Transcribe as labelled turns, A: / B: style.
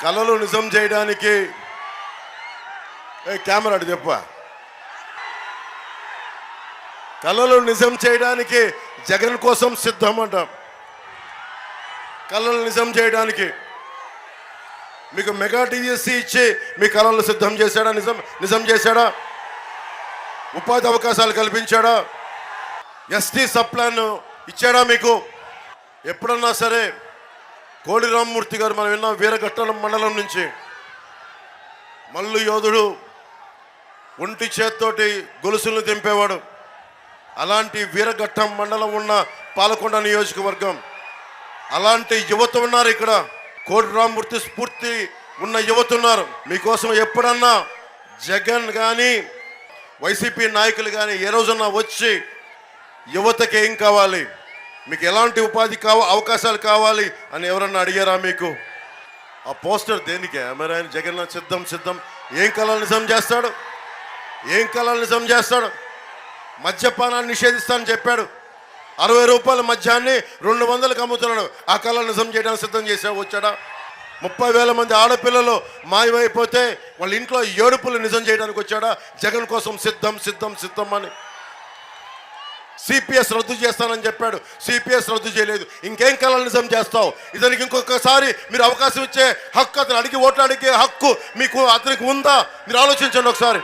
A: కళలు నిజం చేయడానికి కెమెరా అటు చెప్ప కళలు నిజం చేయడానికి జగన్ కోసం సిద్ధం అంట. కళలు నిజం చేయడానికి మీకు మెగా టీఎస్సీ ఇచ్చి మీ కళలు సిద్ధం చేశాడా? నిజం చేశాడా? ఉపాధి అవకాశాలు కల్పించాడా? ఎస్టీ సబ్ ప్లాన్ ఇచ్చాడా మీకు? ఎప్పుడన్నా సరే కోడి రామ్మూర్తి గారు మనం విన్నాం వీరఘట్టం మండలం నుంచి మల్లు యోధుడు ఒంటి చేత్తోటి గొలుసులను తెంపేవాడు. అలాంటి వీరఘట్టం మండలం ఉన్న పాలకొండ నియోజకవర్గం, అలాంటి యువత ఉన్నారు ఇక్కడ. కోడి రామ్మూర్తి స్ఫూర్తి ఉన్న యువత ఉన్నారు. మీకోసం ఎప్పుడన్నా జగన్ కానీ వైసీపీ నాయకులు కానీ ఏ రోజన్నా వచ్చి యువతకి ఏం కావాలి, మీకు ఎలాంటి ఉపాధి అవకాశాలు కావాలి అని ఎవరన్నా అడిగారా మీకు? ఆ పోస్టర్ దేనికి? మరి ఆయన జగన్ సిద్ధం ఏం కళలు నిజం చేస్తాడు? ఏం కళలు నిజం చేస్తాడు? మద్యపానాన్ని నిషేధిస్తానని చెప్పాడు. 60 రూపాయల మద్యాన్ని 200కి అమ్ముతున్నాడు. ఆ కళలు నిజం చేయడానికి సిద్ధం చేసావు వచ్చాడా? 30,000 మంది ఆడపిల్లలు మాయమైపోతే వాళ్ళ ఇంట్లో ఏడుపులు నిజం చేయడానికి వచ్చాడా? జగన్ కోసం సిద్ధం అని. సిపిఎస్ రద్దు చేస్తానని చెప్పాడు, సిపిఎస్ రద్దు చేయలేదు. ఇంకేం కళలు నిజం చేస్తావు? ఇతనికి ఇంకొకసారి మీరు అవకాశం ఇచ్చే హక్కు, అతను అడిగి ఓట్లు అడిగే హక్కు మీకు అతనికి ఉందా? మీరు ఆలోచించండి ఒకసారి.